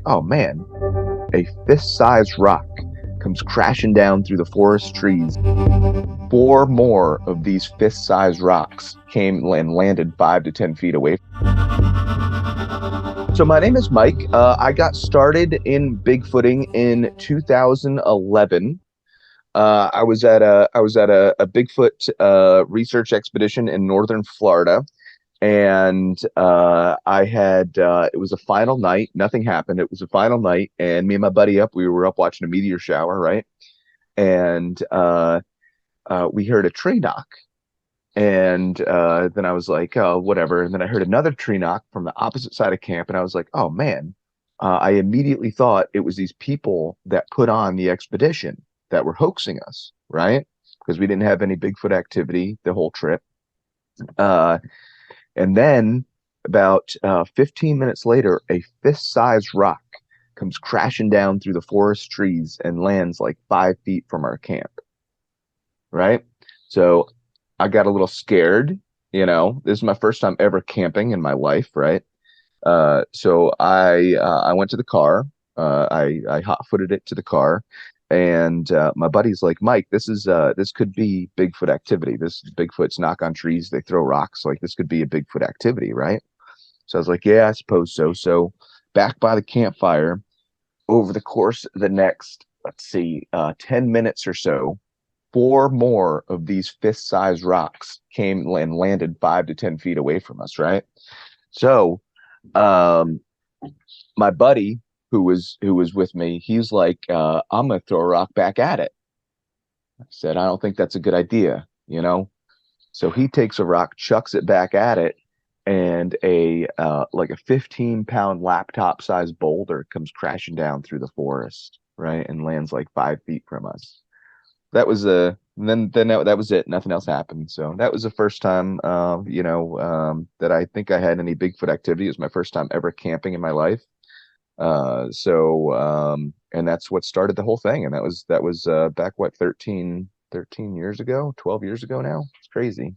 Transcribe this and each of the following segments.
oh man, a fist-sized rock comes crashing down through the forest trees. Four more of these fist-sized rocks came and landed 5 to 10 feet away. So my name is Mike. I got started in Bigfooting in 2011. I was at a Bigfoot research expedition in northern Florida, and I had it was a final night. Nothing happened. It was a final night, and me and my buddy we were up watching a meteor shower, right? And we heard a tree knock, and then I was like, oh, whatever. And then I heard another tree knock from the opposite side of camp, and I was like, oh man. I immediately thought it was these people that put on the expedition that were hoaxing us, right? Because we didn't have any Bigfoot activity the whole trip. Uh, and then about 15 minutes later, a fist-sized rock comes crashing down through the forest trees and lands like 5 feet from our camp, right? So I got a little scared. This is my first time ever camping in my life, right? So I went to the car. I hot-footed it to the car, and my buddy's like, Mike, this could be Bigfoot activity. This Bigfoot's knock on trees, they throw rocks. Like this could be a Bigfoot activity, right? So I was like, yeah, I suppose so. So back by the campfire, over the course of the next, let's see, 10 minutes or so, four more of these fist-sized rocks came and landed 5 to 10 feet away from us, right? So um, my buddy who was with me, he's like, I'm gonna throw a rock back at it. I said, I don't think that's a good idea. So he takes a rock, chucks it back at it, and a like a 15-pound laptop sized boulder comes crashing down through the forest, right, and lands like 5 feet from us. That was that was it. Nothing else happened. So that was the first time that I think I had any Bigfoot activity. It was my first time ever camping in my life. And that's what started the whole thing. And that was back, what, 13 years ago, 12 years ago now. It's crazy.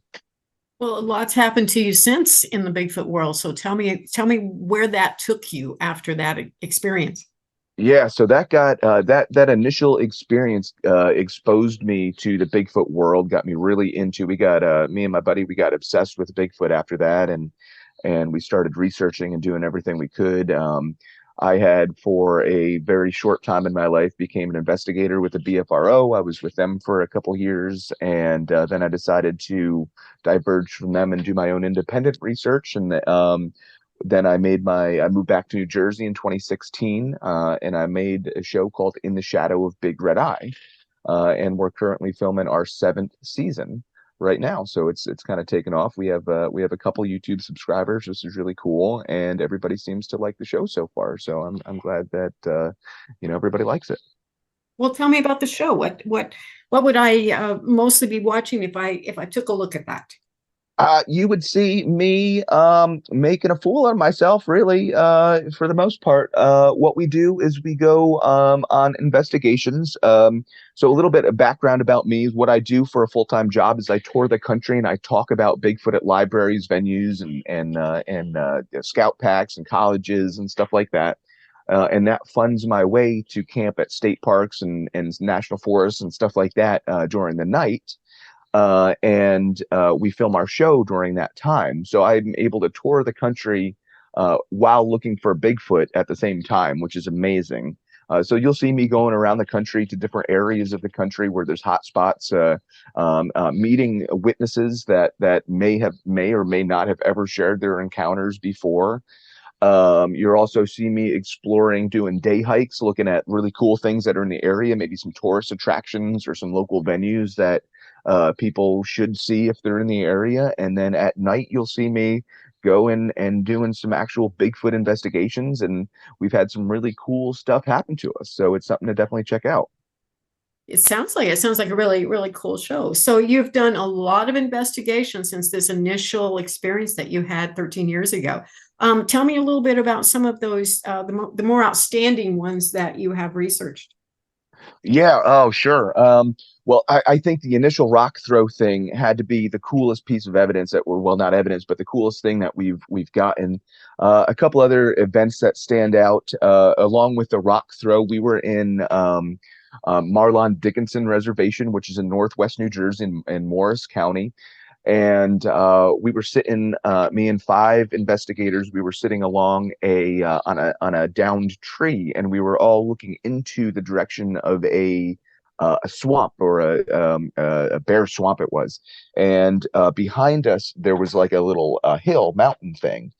Well, a lot's happened to you since in the Bigfoot world. So tell me where that took you after that experience. Yeah, so that initial experience exposed me to the Bigfoot world, got me really into. We got me and my buddy, we got obsessed with Bigfoot after that, and we started researching and doing everything we could. I had, for a very short time in my life, became an investigator with the BFRO. I was with them for a couple years, and then I decided to diverge from them and do my own independent research. And then I moved back to New Jersey in 2016, and I made a show called In the Shadow of Big Red Eye, and we're currently filming our seventh season right now. So it's kind of taken off. We have a couple YouTube subscribers, which is really cool, and everybody seems to like the show so far. So I'm glad that everybody likes it. Well, tell me about the show. What would I mostly be watching if I took a look at that? You would see me making a fool out of myself, really, for the most part. What we do is we go on investigations. So a little bit of background about me is what I do for a full-time job is I tour the country and I talk about Bigfoot at libraries, venues, and scout packs and colleges and stuff like that. And that funds my way to camp at state parks and national forests and stuff like that during the night. And we film our show during that time. So I'm able to tour the country while looking for Bigfoot at the same time, which is amazing. So you'll see me going around the country to different areas of the country where there's hot spots, meeting witnesses that may or may not have ever shared their encounters before. You'll also see me exploring, doing day hikes, looking at really cool things that are in the area, maybe some tourist attractions or some local venues that people should see if they're in the area. And then at night, you'll see me going and doing some actual Bigfoot investigations. And we've had some really cool stuff happen to us. So it's something to definitely check out. It sounds like a really, really cool show. So you've done a lot of investigation since this initial experience that you had 13 years ago. Tell me a little bit about some of those, the more outstanding ones that you have researched. Yeah, oh, sure. Well, I think the initial rock throw thing had to be the coolest piece of evidence that were, well, not evidence, but the coolest thing that we've gotten. A couple other events that stand out, along with the rock throw, we were in Marlon Dickinson Reservation, which is in Northwest New Jersey in Morris County. And we were sitting, me and five investigators, we were sitting along on a downed tree, and we were all looking into the direction of a swamp, or a bear swamp it was. And behind us there was like a little hill mountain thing,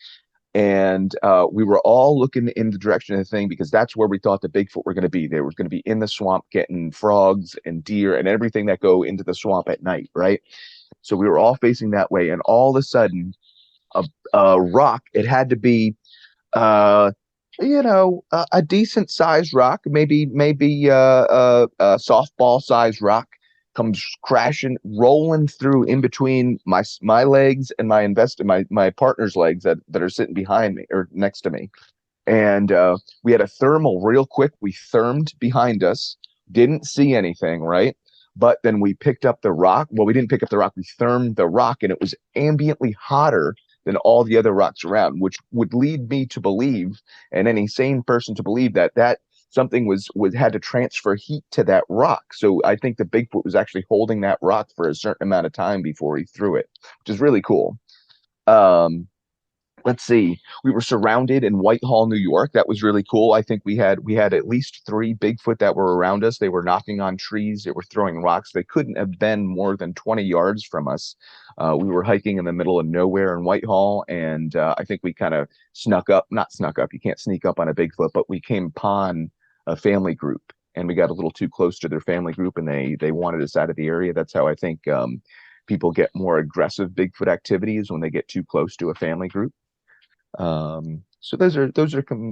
and we were all looking in the direction of the thing because that's where we thought the Bigfoot were going to be. They were going to be in the swamp getting frogs and deer and everything that go into the swamp at night, right? So we were all facing that way, and all of a sudden, a rock. It had to be, uh, a decent sized rock, maybe a softball sized rock, comes crashing, rolling through in between my legs and my partner's legs that are sitting behind me or next to me. And we had a thermal real quick. We thermed behind us, didn't see anything, right? But then we picked up the rock. Well, we didn't pick up the rock. We thermed the rock, and it was ambiently hotter than all the other rocks around, which would lead me to believe, and any sane person to believe, that something was had to transfer heat to that rock. So I think the Bigfoot was actually holding that rock for a certain amount of time before he threw it, which is really cool. Um, let's see, we were surrounded in Whitehall, New York. That was really cool. I think we had at least three Bigfoot that were around us. They were knocking on trees, they were throwing rocks. They couldn't have been more than 20 yards from us. We were hiking in the middle of nowhere in Whitehall, and I think we kind of snuck up, not snuck up, you can't sneak up on a Bigfoot, but we came upon a family group, and we got a little too close to their family group, and they wanted us out of the area. That's how I think people get more aggressive Bigfoot activities, when they get too close to a family group. So those are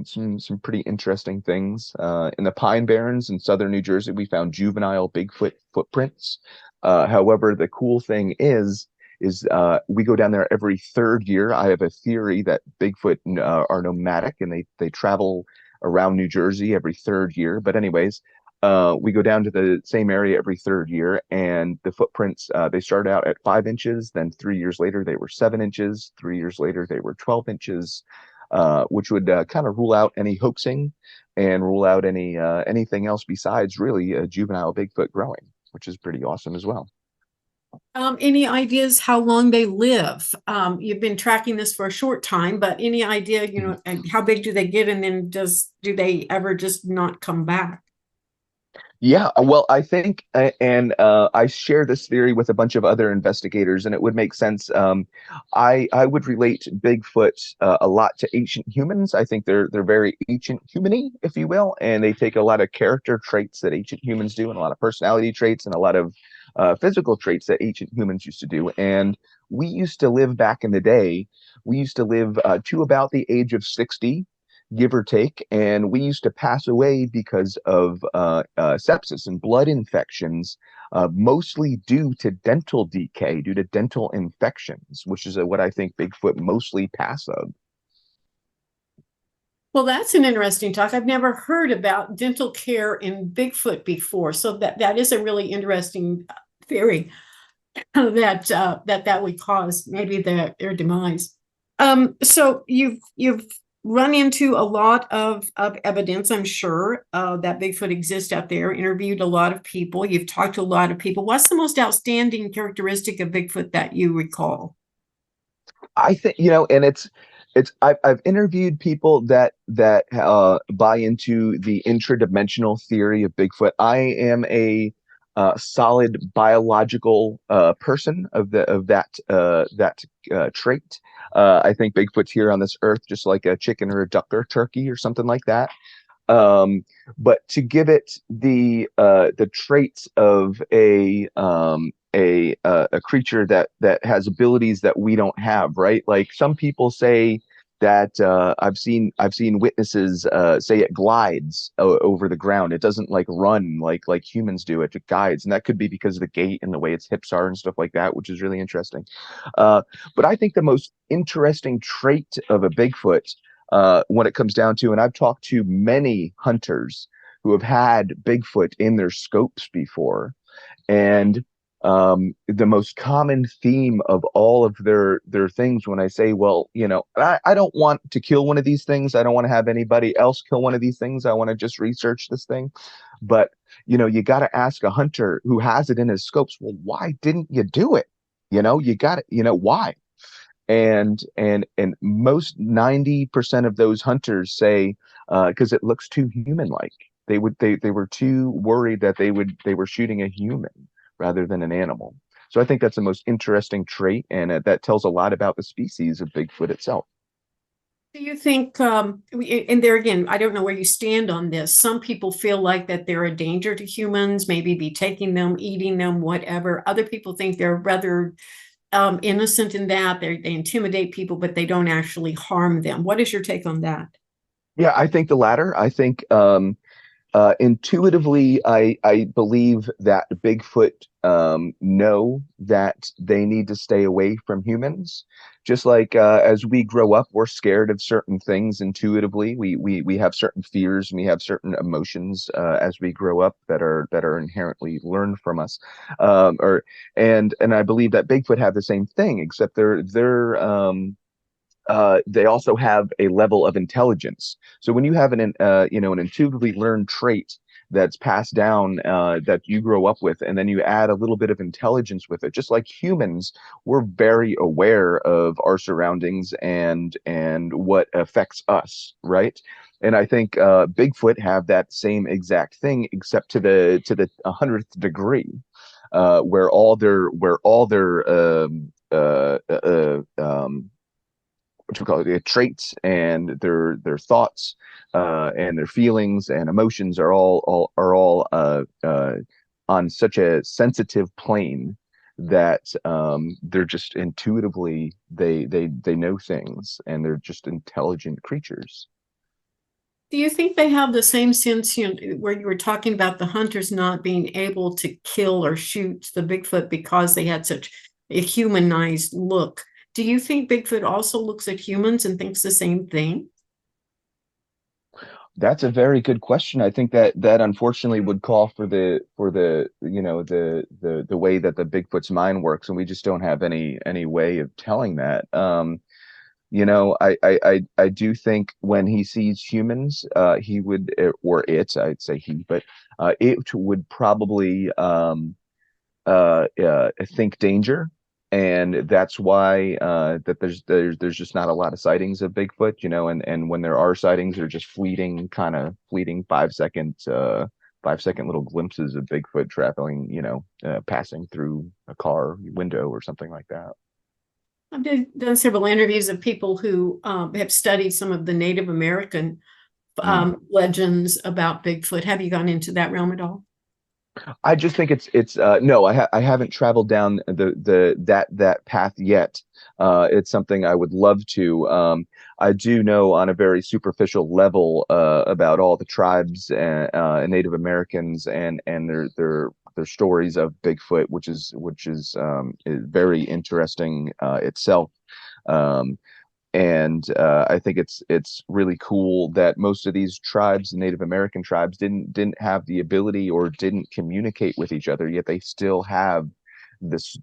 some pretty interesting things. In the Pine Barrens in southern New Jersey, we found juvenile Bigfoot footprints. However, the cool thing is we go down there every third year. I have a theory that Bigfoot are nomadic, and they travel around New Jersey every third year. But anyways, we go down to the same area every third year, and the footprints, they started out at 5 inches. Then 3 years later, they were 7 inches. 3 years later, they were 12 inches, which would kind of rule out any hoaxing and rule out anything else besides really a juvenile Bigfoot growing, which is pretty awesome as well. Any ideas how long they live? You've been tracking this for a short time, but any idea, and how big do they get, and then do they ever just not come back? Yeah, well, I think, and I share this theory with a bunch of other investigators, and it would make sense. I would relate Bigfoot a lot to ancient humans. I think they're very ancient humany, if you will, and they take a lot of character traits that ancient humans do, and a lot of personality traits, and a lot of physical traits that ancient humans used to do. And we used to live back in the day. We used to live to about the age of 60, give or take, and we used to pass away because of sepsis and blood infections, mostly due to dental decay, due to dental infections, which is what I think Bigfoot mostly pass of. Well, that's an interesting talk. I've never heard about dental care in Bigfoot before, so that is a really interesting theory that would cause maybe their demise. So you've run into a lot of evidence, I'm sure, that Bigfoot exists out there, interviewed a lot of people, you've talked to a lot of people. What's the most outstanding characteristic of Bigfoot that you recall? I think, and I've interviewed people that buy into the intradimensional theory of Bigfoot. I am a solid biological person of that trait. I think Bigfoot's here on this earth just like a chicken or a duck or turkey or something like that. Um, but to give it the traits of a creature that has abilities that we don't have, right? Like some people say that I've seen witnesses say it glides over the ground. It doesn't like run like humans do. It guides, and that could be because of the gait and the way its hips are and stuff like that, which is really interesting. Uh, but I think the most interesting trait of a Bigfoot, when it comes down to, and I've talked to many hunters who have had Bigfoot in their scopes before, And the most common theme of all of their things, when I say, well, I don't want to kill one of these things. I don't want to have anybody else kill one of these things. I want to just research this thing. But you got to ask a hunter who has it in his scopes, well, why didn't you do it? You got it, why? And most 90% of those hunters say because it looks too human like. They were too worried that they were shooting a human rather than an animal. So I think that's the most interesting trait, and that tells a lot about the species of Bigfoot itself. Do you think, and there again, I don't know where you stand on this. Some people feel like that they're a danger to humans, maybe be taking them, eating them, whatever. Other people think they're rather innocent in that they intimidate people, but they don't actually harm them. What is your take on that? Yeah, I think the latter. I think intuitively, I believe that Bigfoot know that they need to stay away from humans. Just like as we grow up, we're scared of certain things intuitively. We have certain fears and we have certain emotions as we grow up that are inherently learned from us. Or and I believe that Bigfoot have the same thing, except they also have a level of intelligence. So when you have an intuitively learned trait that's passed down that you grow up with, and then you add a little bit of intelligence with it, just like humans, we're very aware of our surroundings and what affects us, right? And I think Bigfoot have that same exact thing, except to the 100th degree, where all their what you call it, traits and their thoughts and their feelings and emotions are all on such a sensitive plane that they're just intuitively they know things, and they're just intelligent creatures. Do you think they have the same sense, where you were talking about the hunters not being able to kill or shoot the Bigfoot because they had such a humanized look? Do you think Bigfoot also looks at humans and thinks the same thing? That's a very good question. I think that unfortunately would call for the way that the Bigfoot's mind works, and we just don't have any way of telling that. I do think when he sees humans, he would, or it, I'd say he, but it would probably think danger, and that's why that there's just not a lot of sightings of Bigfoot, and when there are sightings, they're just fleeting 5 second 5 second little glimpses of Bigfoot traveling, passing through a car window or something like that. Done several interviews of people who have studied some of the Native American Mm. legends about Bigfoot. Have you gone into that realm at all? I just think it's no, I haven't traveled down that path yet. It's something I would love to. I do know on a very superficial level about all the tribes and Native Americans and their stories of Bigfoot, which is very interesting itself. Um, and I think it's really cool that most of these tribes, the Native American tribes, didn't have the ability or didn't communicate with each other, yet they still have this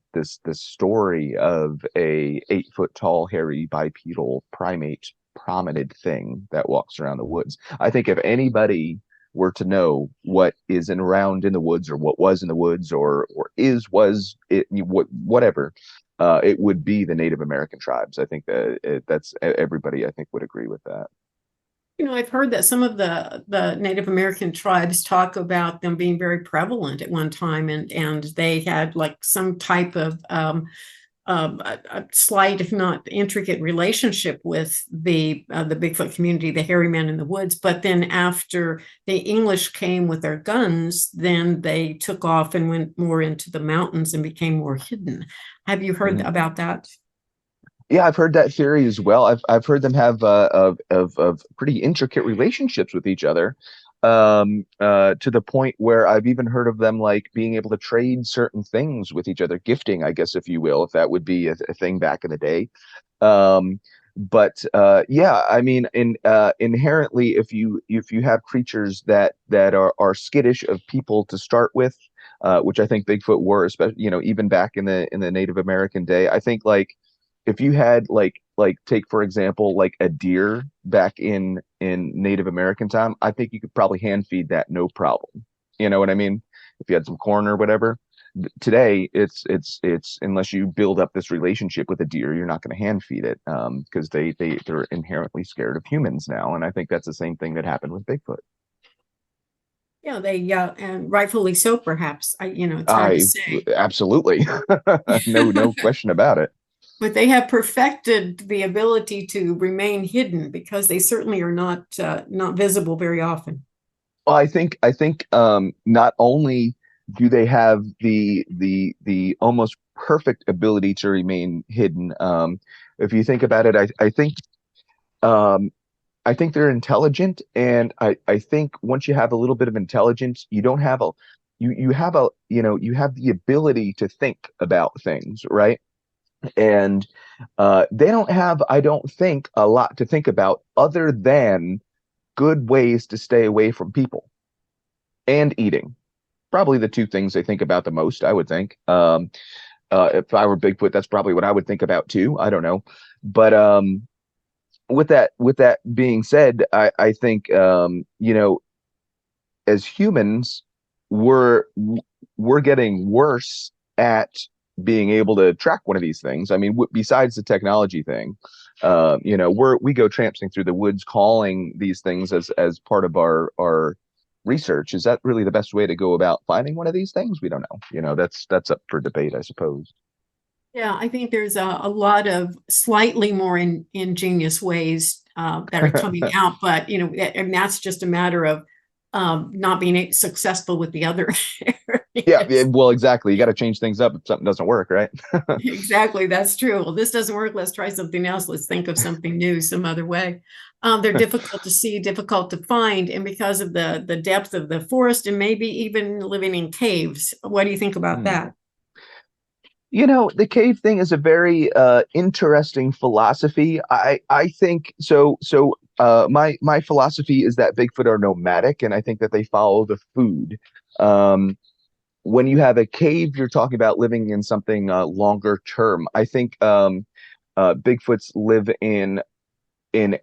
story of a 8 foot tall, hairy, bipedal primate prominent thing that walks around the woods. I think if anybody were to know what is around in the woods, or what was in the woods, or was it, whatever, it would be the Native American tribes. I think that's everybody, I think, would agree with that. I've heard that some of the Native American tribes talk about them being very prevalent at one time, and they had like some type of a slight, if not intricate, relationship with the Bigfoot community, the hairy man in the woods. But then after the English came with their guns, then they took off and went more into the mountains and became more hidden. Have you heard Mhm. about that? Yeah, I've heard that theory as well. I've heard them have of pretty intricate relationships with each other, to the point where I've even heard of them like being able to trade certain things with each other, gifting, I guess, if you will, if that would be a thing back in the day. But yeah, I mean, inherently, if you have creatures that are skittish of people to start with, which I think Bigfoot were, especially, even back in the Native American day. I think like if you had like take for example like a deer back in Native American time, I think you could probably hand feed that no problem. You know what I mean? If you had some corn or whatever. Today, it's unless you build up this relationship with a deer, you're not going to hand feed it because they're inherently scared of humans now, and I think that's the same thing that happened with Bigfoot. Yeah, and rightfully so, perhaps. It's hard to I say, absolutely no question about it. but they have perfected the ability to remain hidden because they certainly are not visible very often. Well, I think not only do they have the almost perfect ability to remain hidden, if you think about it, um, I think they're intelligent, and I think once you have a little bit of intelligence, you don't have a you have a you have the ability to think about things, right? And they don't have, I don't think, a lot to think about other than good ways to stay away from people and eating. Probably the two things they think about the most, I would think. If I were Bigfoot, that's probably what I would think about too. I don't know, but with that being said, I think as humans, we're we're getting worse at being able to track one of these things. I mean, besides the technology thing, we go tramping through the woods calling these things as part of our research. Is that really the best way to go about finding one of these things? We don't know. That's up for debate, I suppose. Yeah, I think there's a lot of slightly more ingenious ways that are coming out, but and that's just a matter of not being successful with the other Yeah, yeah, areas. well, exactly. You got to change things up if something doesn't work, right? Exactly, that's true. Well, this doesn't work. Let's try something else. Let's think of something new, some other way. They're difficult to see, difficult to find, and because of the depth of the forest, and maybe even living in caves. What do you think about Hmm. that? The cave thing is a very interesting philosophy. I think so. My philosophy is that Bigfoot are nomadic, and I think that they follow the food. Um, when you have a cave, you're talking about living in something longer term. I think Bigfoots live in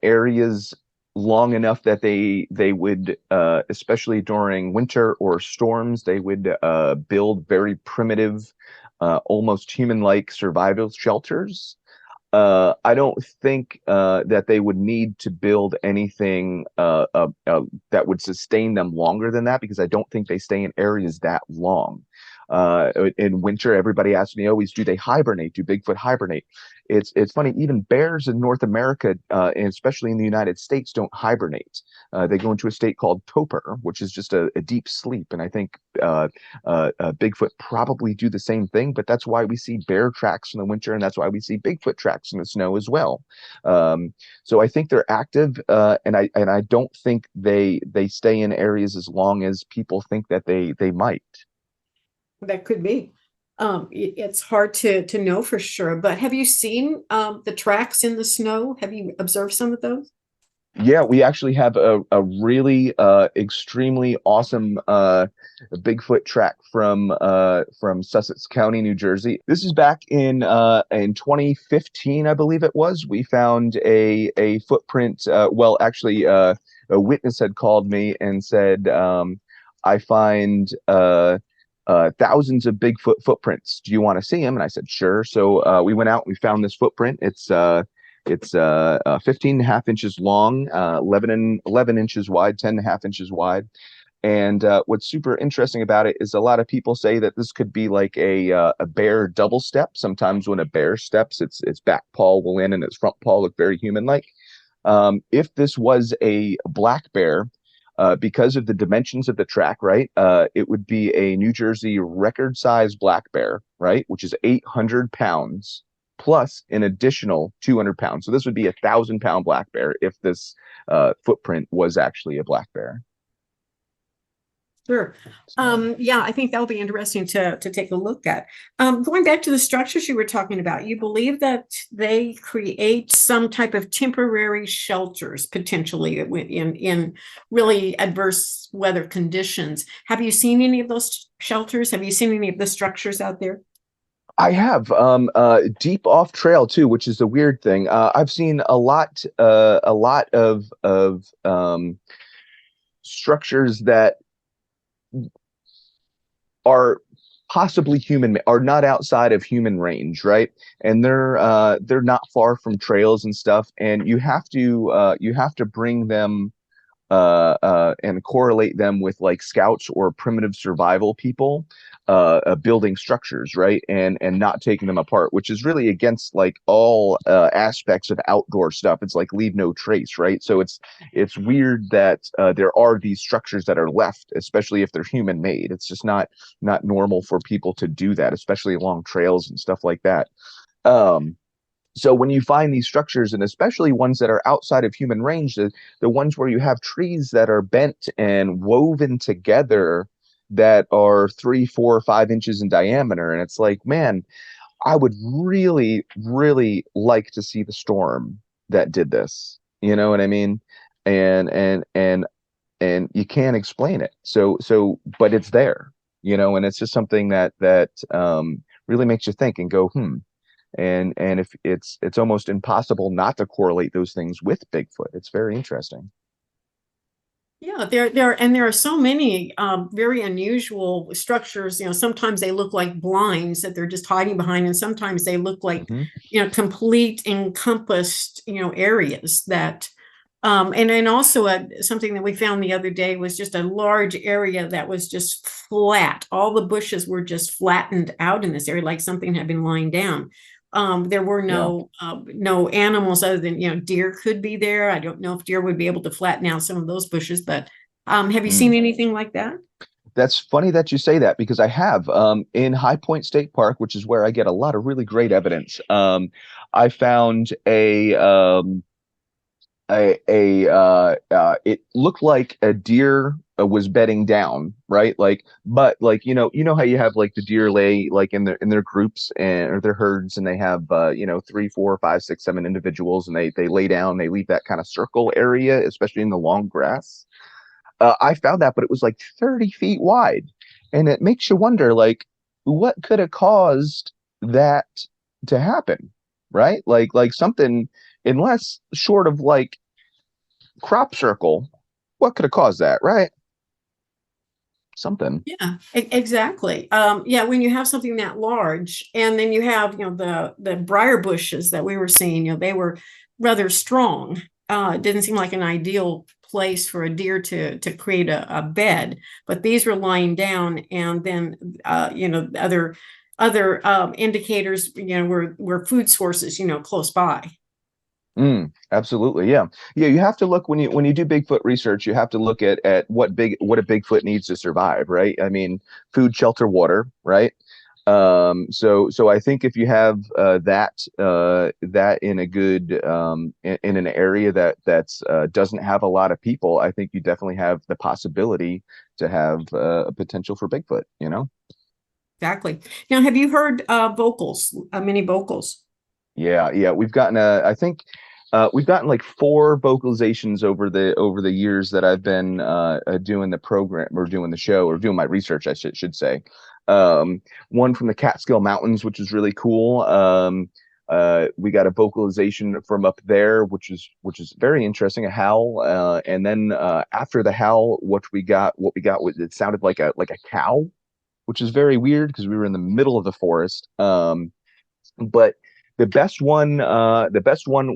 areas long enough that they would especially during winter or storms they would build very primitive almost human-like survival shelters. I don't think that they would need to build anything that would sustain them longer than that because I don't think they stay in areas that long. In winter, everybody asks me always, do they hibernate? Do Bigfoot hibernate? It's funny, even bears in North America, and especially in the United States, don't hibernate. They go into a state called torpor, which is just a deep sleep. And I think Bigfoot probably do the same thing, but that's why we see bear tracks in the winter, and that's why we see Bigfoot tracks in the snow as well. So I think they're active, and I don't think they stay in areas as long as people think that they might. That could be. It's hard to know for sure, but have you seen the tracks in the snow? Have you observed some of those? Yeah, we actually have a really extremely awesome Bigfoot track from Sussex County, New Jersey. This is back in 2015, I believe it was. We found a footprint. Well, actually, a witness had called me and said, "I find thousands of Bigfoot footprints. Do you want to see them?" And I said, "Sure." So we went out. We found this footprint. It's 15 and a half inches long, 11 inches wide, 10 and a half inches wide. And what's super interesting about it is a lot of people say that this could be like a bear double step. Sometimes when a bear steps, its back paw will in and its front paw look very human-like. If this was a black bear, because of the dimensions of the track, right, it would be a New Jersey record size black bear, right, which is 800 pounds plus an additional 200 pounds. So this would be 1,000 pound black bear if this footprint was actually a black bear. Sure. So. Yeah, I think that'll be interesting to take a look at. Going back to the structures you were talking about, you believe that they create some type of temporary shelters potentially in really adverse weather conditions. Have you seen any of those shelters? Have you seen any of the structures out there? I have deep off trail too, which is a weird thing. I've seen a lot of structures that are possibly human, are not outside of human range, right? And they're not far from trails and stuff, and you have to bring them and correlate them with like scouts or primitive survival people building structures, right? And not taking them apart, which is really against like all aspects of outdoor stuff. It's like leave no trace, right? So it's weird that there are these structures that are left, especially if they're human made. It's just not normal for people to do that, especially along trails and stuff like that. Um, so when you find these structures, and especially ones that are outside of human range, the ones where you have trees that are bent and woven together that are 3, 4, 5 inches in diameter, and it's like, man, I would really, really like to see the storm that did this. You know what I mean? And and you can't explain it. But it's there, and it's just something that really makes you think and go, hmm. And if it's almost impossible not to correlate those things with Bigfoot. It's very interesting. Yeah, there are so many very unusual structures. Sometimes they look like blinds that they're just hiding behind, and sometimes they look like Hmm. complete encompassed areas that. And also something that we found the other day was just a large area that was just flat. All the bushes were just flattened out in this area, like something had been lying down. There were Yeah. no animals other than deer could be there. I don't know if deer would be able to flatten out some of those bushes, but have you seen Mm. anything like that? That's funny that you say that because I have in High Point State Park, which is where I get a lot of really great evidence. I found it looked like a deer was bedding down, right? Like, but like how you have like the deer lay like in their groups and or their herds, and they have 3, 4, 5, 6, 7 individuals, and they lay down, they leave that kind of circle area, especially in the long grass. I found that, but it was like 30 feet wide, and it makes you wonder like what could have caused that to happen, right? Like something, unless short of like crop circle, what could have caused that, right? Something. Yeah, exactly. Yeah, when you have something that large, and then you have, the briar bushes that we were seeing, they were rather strong. It didn't seem like an ideal place for a deer to create a bed, but these were lying down, and then other indicators, were food sources, close by. Absolutely. Yeah. Yeah. You have to look when you do Bigfoot research, you have to look at what a Bigfoot needs to survive, right? I mean, food, shelter, water, right? So I think if you have that in a good in an area that's doesn't have a lot of people, I think you definitely have the possibility to have a potential for Bigfoot, you know? Exactly. Now, have you heard vocals, many vocals? Yeah, yeah, I think we've gotten like 4 vocalizations over the years that I've been doing the program or doing the show or doing my research, I should say. One from the Catskill Mountains, which is really cool. We got a vocalization from up there, which is very interesting, a howl. And then after the howl, what we got was it sounded like a cow, which is very weird because we were in the middle of the forest. But the best one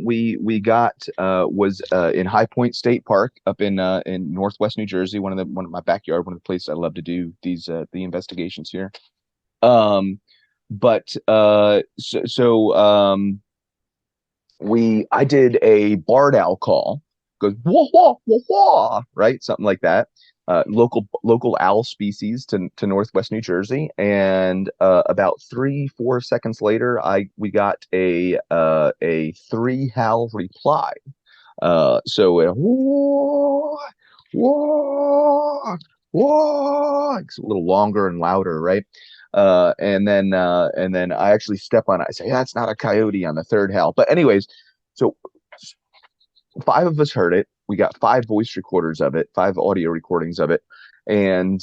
we got was in High Point State Park up in Northwest New Jersey, one of my backyard, one of the places I love to do the investigations here. Um, but we I did a barred owl call, goes wah wah wah wah, right, something like that. Local owl species to Northwest New Jersey, and about 3, 4 seconds later, we got a 3 howl reply. So wah wah whoa, it's a little longer and louder, right? And then I actually step on it. I say, that's not a coyote on the third howl. But anyways, so five of us heard it. We got five voice recorders of it, five audio recordings of it. And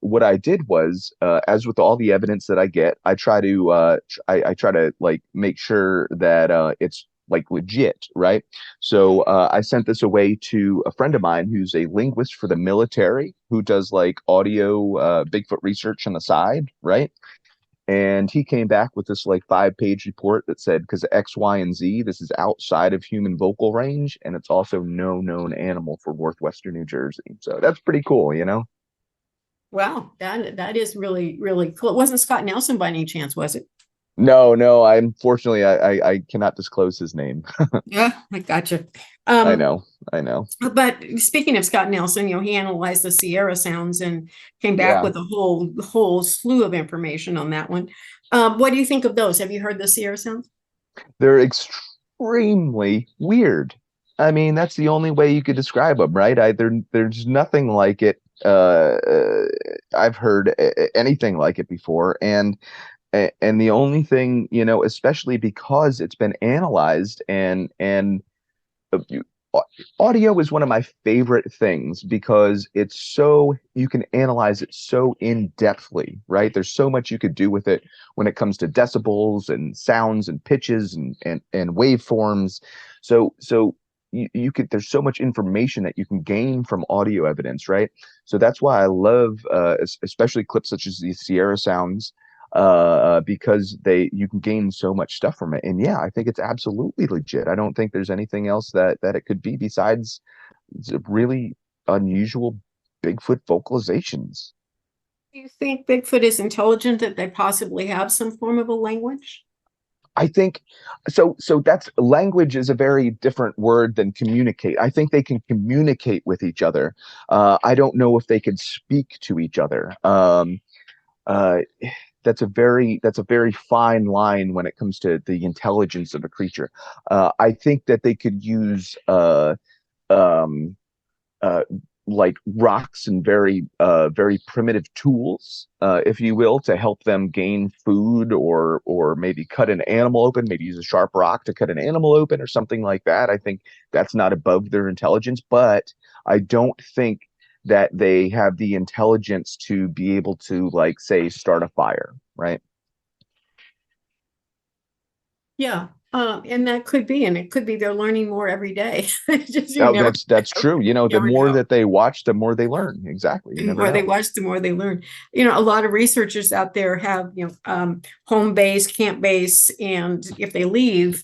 what I did was, as with all the evidence that I get, I try to like make sure that it's like legit, right? So I sent this away to a friend of mine who's a linguist for the military, who does like audio Bigfoot research on the side, right? And he came back with this like 5 page report that said, because X, Y, and Z, this is outside of human vocal range, and it's also no known animal for northwestern New Jersey. So that's pretty cool, you know? Wow, that is really, really cool. It wasn't Scott Nelson by any chance, was it? No, no, I unfortunately I cannot disclose his name. Yeah, I gotcha. I Um, know, I know. but speaking of Scott Nelson, he analyzed the Sierra sounds and came back Yeah, with a whole slew of information on that one. What do you think of those? Have you heard the Sierra sounds? they're extremely weird. I mean, that's the only way you could describe them, right? There's nothing like it. I've heard anything like it before, and the only thing, especially because it's been analyzed and uh, audio is one of my favorite things because it's so you can analyze it so in depthly, right? There's so much you could do with it when it comes to decibels and sounds and pitches and waveforms. So you could there's so much information that you can gain from audio evidence, right? So that's why I love especially clips such as these Sierra sounds, because they you can gain so much stuff from it. And yeah, I think it's absolutely legit. I don't think there's anything else that it could be besides really unusual Bigfoot vocalizations. Do you think Bigfoot is intelligent that they possibly have some form of a language? I think so. So that's language is a very different word than communicate. I think they can communicate with each other. I don't know if they can speak to each other. Uh, that's a very fine line when it comes to the intelligence of a creature. I think that they could use um, uh, like rocks and very primitive tools, if you will, to help them gain food or maybe cut an animal open, maybe use a sharp rock to cut an animal open or something like that. I think that's not above their intelligence, but I don't think that they have the intelligence to be able to like say start a fire, right? Yeah, and that could be, and it could be they're learning more every day. Just you Oh, never that's true. The never more know. that they watch, the more they learn. Exactly. You The never more they know. watch, the more they learn. A lot of researchers out there have, home base, camp base, and if they leave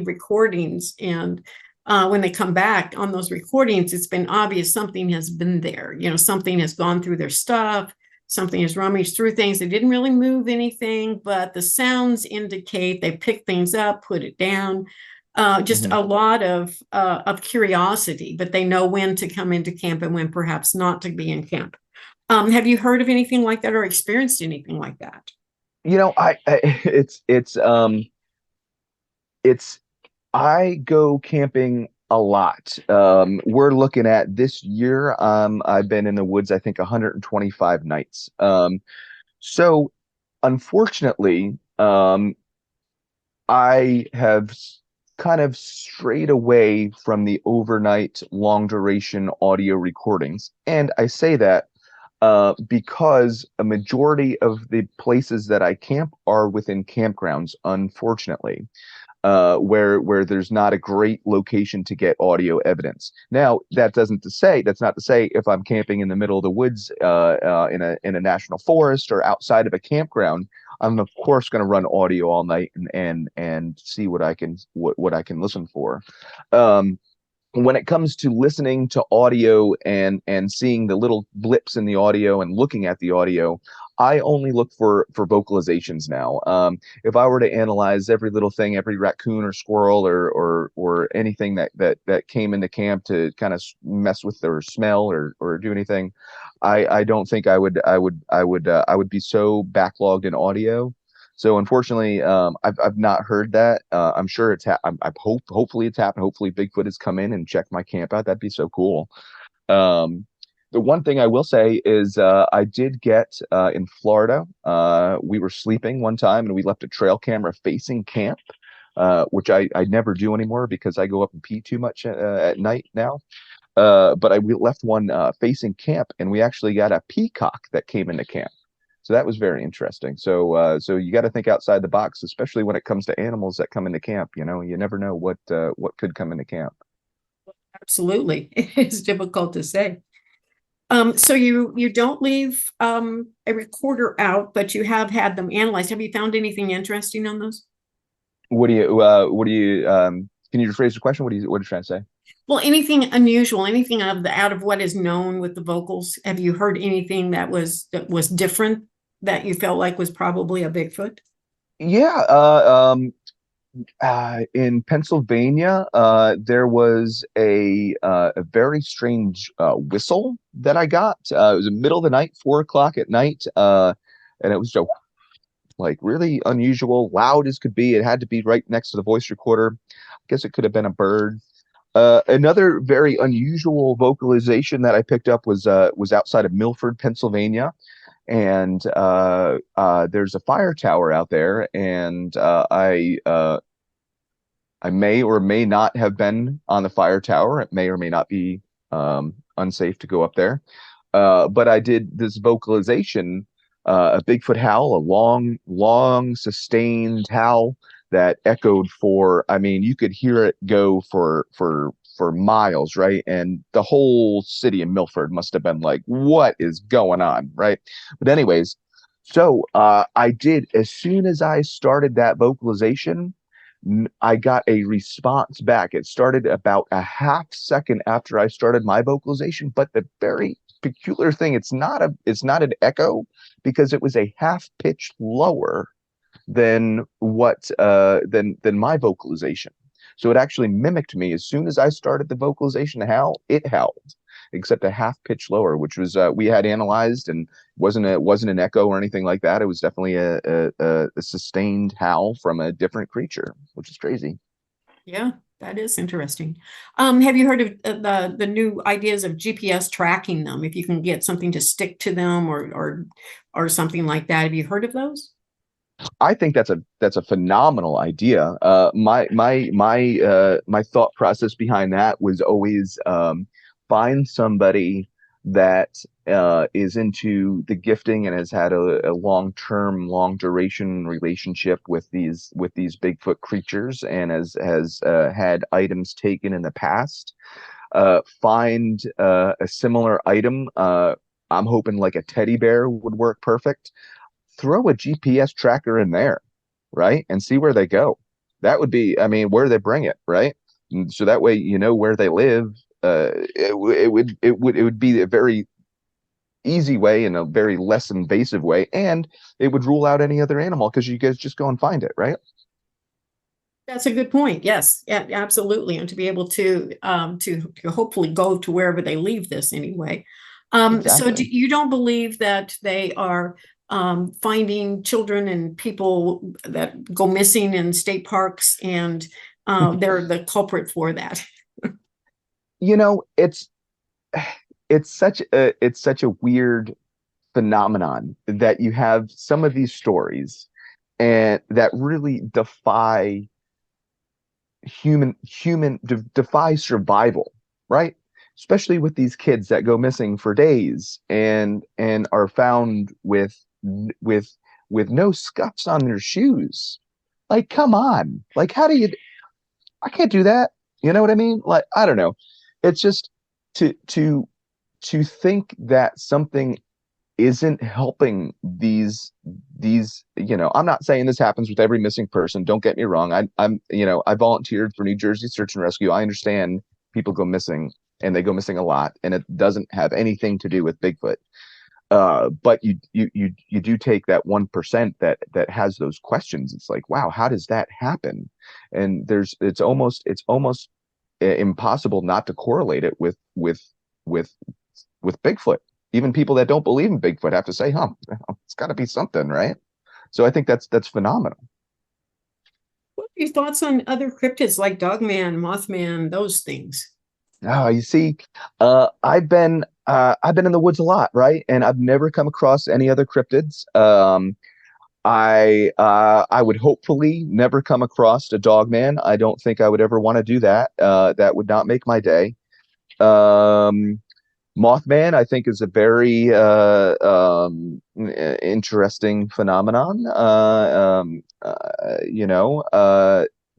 recordings. And when they come back on those recordings, it's been obvious something has been there. Something has gone through their stuff, something has rummaged through things. They didn't really move anything, but the sounds indicate they picked things up, put it down. Just Mhm. a lot of curiosity, but they know when to come into camp and when perhaps not to be in camp. Have you heard of anything like that or experienced anything like that? I it's I go camping a lot. We're looking at this year. I've been in the woods, I think 125 nights. So unfortunately, I have kind of strayed away from the overnight long duration audio recordings. And I say that because a majority of the places that I camp are within campgrounds, unfortunately, where there's not a great location to get audio evidence. Now, that's not to say if I'm camping in the middle of the woods, in a national forest or outside of a campground, I'm of course going to run audio all night and see what I can listen for. Um, when it comes to listening to audio and seeing the little blips in the audio and looking at the audio, I only look for vocalizations now. If I were to analyze every little thing, every raccoon or squirrel or anything that came into camp to kind of mess with their smell or do anything, I don't think I would be so backlogged in audio. So unfortunately, I've not heard that. I'm sure hopefully it's happened. Hopefully Bigfoot has come in and checked my camp out. That'd be so cool. Um, The one thing I will say is I did get in Florida. We were sleeping one time and we left a trail camera facing camp, which I never do anymore because I go up and pee too much at night now. But we left one facing camp, and we actually got a peacock that came into camp. So that was very interesting. So you got to think outside the box, especially when it comes to animals that come into camp. You know, you never know what could come into camp. Absolutely. It's difficult to say. So you don't leave a recorder out, but you have had them analyzed. Have you found anything interesting on those? Can you rephrase the question? What are you trying to say? Well, anything unusual, anything out of what is known with the vocals? Have you heard anything that was different that you felt like was probably a Bigfoot? Yeah, in Pennsylvania, there was a very strange whistle that I got. It was in the middle of the night, 4 o'clock at night, and it was so like really unusual, loud as could be. It had to be right next to the voice recorder. I guess it could have been a bird. Another very unusual vocalization that I picked up was outside of Milford, Pennsylvania, and there's a fire tower out there, and I may or may not have been on the fire tower. It may or may not be unsafe to go up there. But I did this vocalization, a Bigfoot howl, a long, long, sustained howl that echoed for, I mean, you could hear it go for miles, right? And the whole city of Milford must have been like, what is going on, right? But anyways, so I did, as soon as I started that vocalization, I got a response back. It started about a half second after I started my vocalization, but the very peculiar thing, it's not an echo because it was a half pitch lower than than my vocalization. So it actually mimicked me as soon as I started the vocalization howl, it howled, except a half pitch lower, which was we had analyzed and wasn't an echo or anything like that. It was definitely a sustained howl from a different creature, which is crazy. Yeah, that is interesting. Have you heard of the new ideas of GPS tracking them? If you can get something to stick to them or something like that. Have you heard of those? I think that's a phenomenal idea. My thought process behind that was always find somebody that is into the gifting and has had a long-term, long-duration relationship with these Bigfoot creatures and has had items taken in the past. Find a similar item. I'm hoping like a teddy bear would work perfect. Throw a GPS tracker in there, right? And see where they go. That would be, I mean, where they bring it, right? And so that way you know where they live. It would be a very easy way and a very less invasive way, and it would rule out any other animal because you guys just go and find it, right? That's a good point. Yes, yeah, absolutely. And to be able to hopefully go to wherever they leave this anyway. So Exactly. you don't believe that they are finding children and people that go missing in state parks and they're the culprit for that? You know, it's such a weird phenomenon that you have some of these stories and that really defy survival, right? Especially with these kids that go missing for days and are found with with no scuffs on their shoes. Like, come on. Like, how do you I can't do that. You know what I mean? Like, I don't know. It's just to to to think that something isn't helping I'm not saying this happens with every missing person, don't get me wrong. I volunteered for New Jersey Search and Rescue. I understand people go missing and they go missing a lot and it doesn't have anything to do with Bigfoot. But you do take that 1% that has those questions. It's like, wow, how does that happen? And it's almost impossible not to correlate it with with Bigfoot. Even people that don't believe in Bigfoot have to say, huh, it's got to be something, right? So I think that's phenomenal. What are your thoughts on other cryptids like Dogman, Mothman, those things? Oh, you see, I've been I've been in the woods a lot, right? And I've never come across any other cryptids. I would hopefully never come across a dog man. I don't think I would ever want to do that. That would not make my day. Um, Mothman, I think, is a very interesting phenomenon.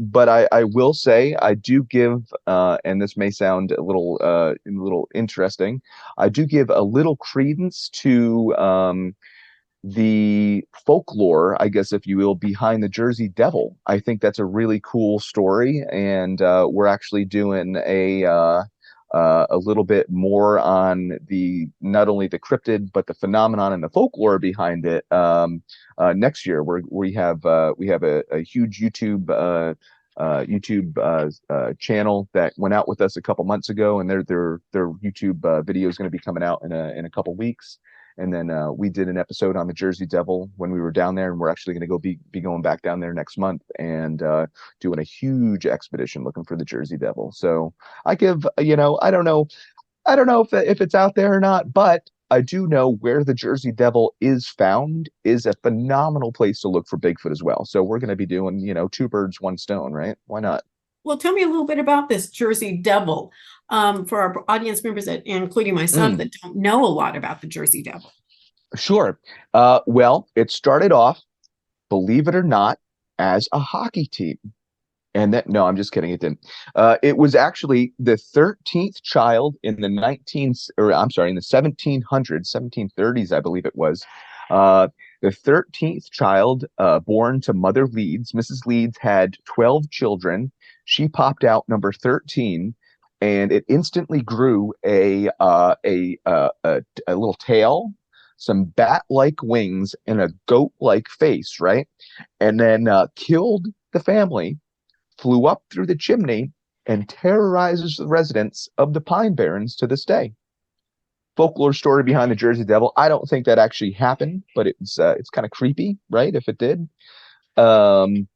But I will say I do give, and this may sound a little interesting. I do give a little credence to the folklore, I guess, if you will, behind the Jersey Devil. I think that's a really cool story, and we're actually doing a little bit more on the not only the cryptid but the phenomenon and the folklore behind it. Next year, we have a huge YouTube channel that went out with us a couple months ago, and their YouTube video is going to be coming out in a couple weeks. And then we did an episode on the Jersey Devil when we were down there, and we're actually going to be going back down there next month and doing a huge expedition looking for the Jersey Devil. So I give, I don't know if it's out there or not, but I do know where the Jersey Devil is found is a phenomenal place to look for Bigfoot as well. So we're going to be doing, two birds, one stone, right? Why not? Well, tell me a little bit about this Jersey Devil, for our audience members, that, including myself, Mm, that don't know a lot about the Jersey Devil. sure. Well, it started off, believe it or not, as a hockey team. And that, no, I'm just kidding. It didn't. It was actually the 13th child in the 19, or I'm sorry, in the 1700s, 1730s, I believe it was. Uh, the 13th child born to Mother Leeds. Mrs. Leeds had 12 children. She popped out number 13, and it instantly grew a little tail, some bat-like wings, and a goat-like face, right? And then killed the family, flew up through the chimney, and terrorizes the residents of the Pine Barrens to this day. Folklore story behind the Jersey Devil. I don't think that actually happened, but it's kind of creepy, right? If it did. Um,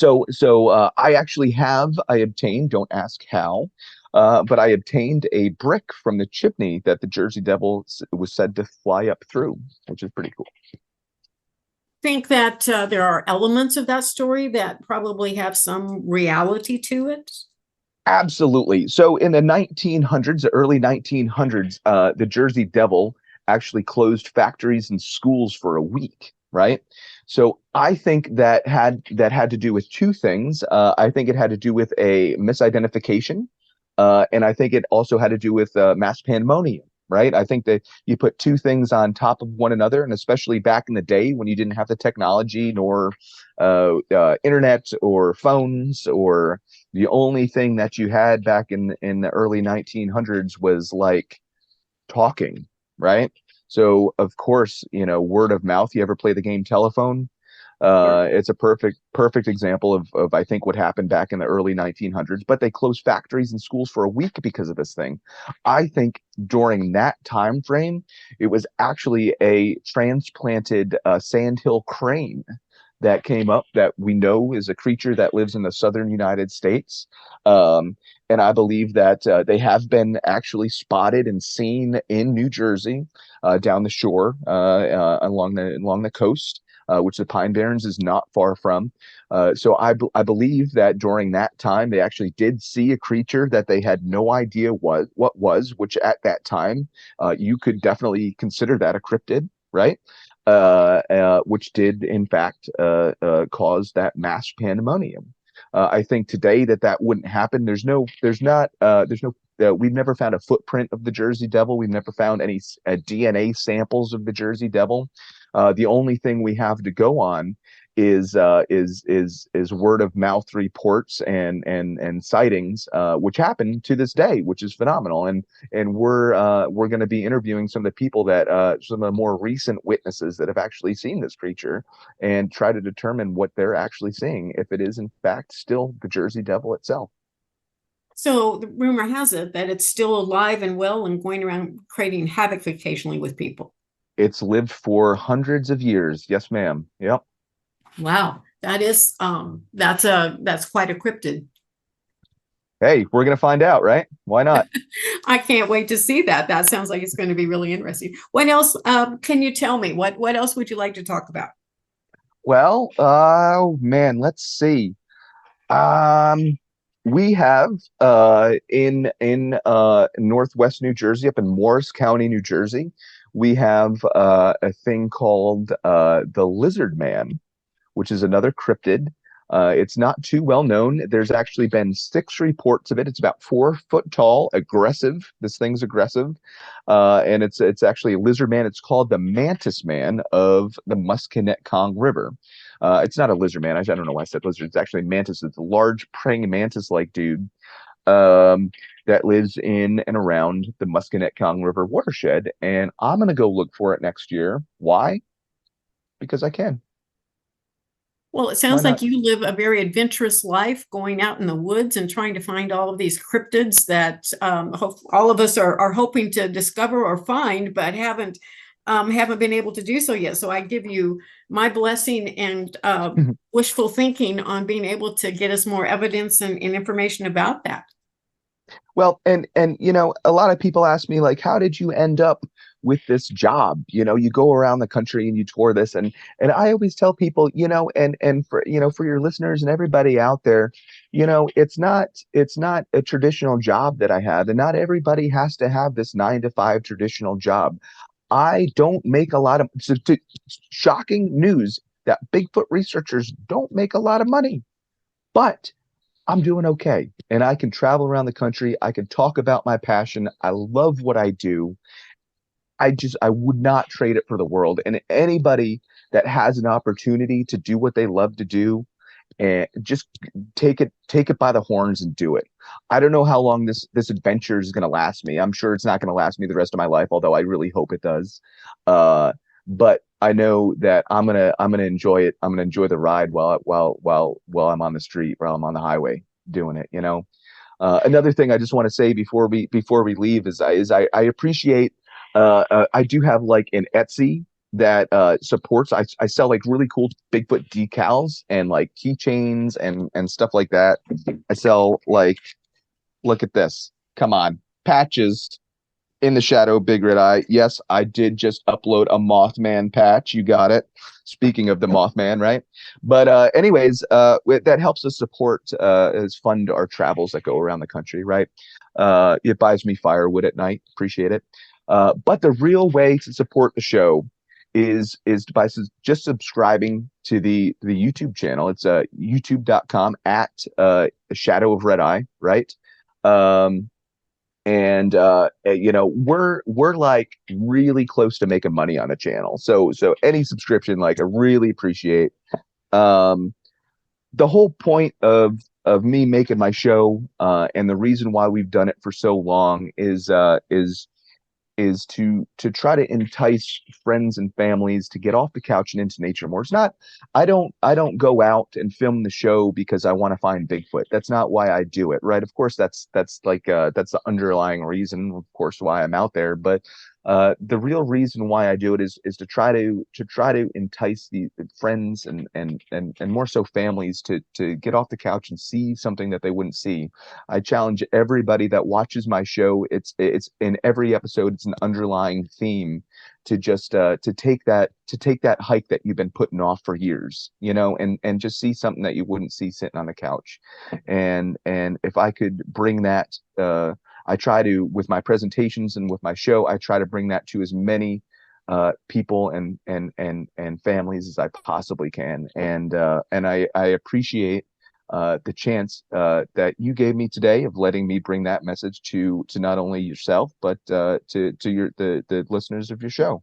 I actually I obtained. Don't ask how. But I obtained a brick from the chimney that the Jersey Devil was said to fly up through, which is pretty cool. Think that there are elements of that story that probably have some reality to it. Absolutely. So in the 1900s, the early 1900s, the Jersey Devil actually closed factories and schools for a week, right? So I think that had to do with two things. I think it had to do with a misidentification, and I think it also had to do with mass pandemonium. Right. I think that you put two things on top of one another, and especially back in the day when you didn't have the technology nor internet or phones, or the only thing that you had back in the early 1900s was like talking, right? So of course, word of mouth. You ever play the game telephone? Sure. It's a perfect example of I think what happened back in the early 1900s. But they closed factories and schools for a week because of this thing. I think during that time frame, it was actually a transplanted sandhill crane that came up that we know is a creature that lives in the southern United States. Um, and I believe that they have been actually spotted and seen in New Jersey, down the shore, along the coast, which the Pine Barrens is not far from. I believe that during that time they actually did see a creature that they had no idea what was, which at that time you could definitely consider that a cryptid, right? Which did in fact cause that mass pandemonium. I think today that wouldn't happen. We've never found a footprint of the Jersey Devil. We've never found any DNA samples of the Jersey Devil. The only thing we have to go on is word of mouth reports and sightings, which happen to this day, which is phenomenal. And we're going to be interviewing some of the people that some of the more recent witnesses that have actually seen this creature, and try to determine what they're actually seeing, if it is in fact still the Jersey Devil itself. So the rumor has it that it's still alive and well and going around creating havoc occasionally with people. It's lived for hundreds of years. Yes, ma'am. Yep. Wow, that is that's quite a cryptid. Hey, we're gonna find out, right? Why not? I can't wait to see that. That sounds like it's going to be really interesting. What else can you tell me? What else would you like to talk about? Well, oh man, let's see. Um, we have in Northwest New Jersey, up in Morris County, New Jersey, we have a thing called the Lizard Man, which is another cryptid. It's not too well known. There's actually been 6 reports of it. It's about 4 foot tall, aggressive. This thing's aggressive, and it's actually a lizard man. It's called the Mantis Man of the Musconetcong River. It's not a lizard man. I don't know why I said lizard. It's actually mantis. It's a large praying mantis-like dude that lives in and around the Musconetcong River watershed. And I'm gonna go look for it next year. Why? Because I can. Well, it Why sounds not? like you live a very adventurous life going out in the woods and trying to find all of these cryptids that all of us are hoping to discover or find, but haven't been able to do so yet. So I give you my blessing and wishful thinking on being able to get us more evidence and information about that. Well, and a lot of people ask me like, how did you end up with this job? You go around the country and you tour this, and I always tell people, and for for your listeners and everybody out there, it's not a traditional job that I have, and not everybody has to have this 9 to 5 traditional job. I don't make a lot of shocking news that Bigfoot researchers don't make a lot of money, but I'm doing okay. And I can travel around the country. I can talk about my passion. I love what I do. I would not trade it for the world. And anybody that has an opportunity to do what they love to do, and just take it by the horns and do it. I don't know how long this adventure is going to last me. I'm sure it's not going to last me the rest of my life, although I really hope it does. But I know that I'm gonna enjoy it. I'm gonna enjoy the ride while I'm on the street, while I'm on the highway doing it. Another thing I just want to say before we leave is I appreciate I do have like an Etsy that supports. I sell like really cool Bigfoot decals and like keychains and stuff like that. I sell like, look at this. Come on, patches in the shadow, big red eye. Yes, I did just upload a Mothman patch. You got it. Speaking of the Mothman, right? But anyways, that helps us support as fund our travels that go around the country, right? It buys me firewood at night. Appreciate it. But the real way to support the show is by just subscribing to the YouTube channel. It's youtube.com at Shadow of Red Eye, right? Um, and we're like really close to making money on the channel, so any subscription, like, I really appreciate. um the whole point of me making my show, and the reason why we've done it for so long is to try to entice friends and families to get off the couch and into nature more. It's not, I don't go out and film the show because I want to find Bigfoot. That's not why I do it, right? Of course, that's like that's the underlying reason, of course, why I'm out there. But the real reason why I do it is to try to entice the friends and more so families to get off the couch and see something that they wouldn't see. I challenge everybody that watches my show. It's in every episode. It's an underlying theme to just to take that hike that you've been putting off for years, and just see something that you wouldn't see sitting on the couch. And if I could bring that, I try to, with my presentations and with my show, I try to bring that to as many people and families as I possibly can. And I appreciate the chance that you gave me today of letting me bring that message to not only yourself but to the listeners of your show.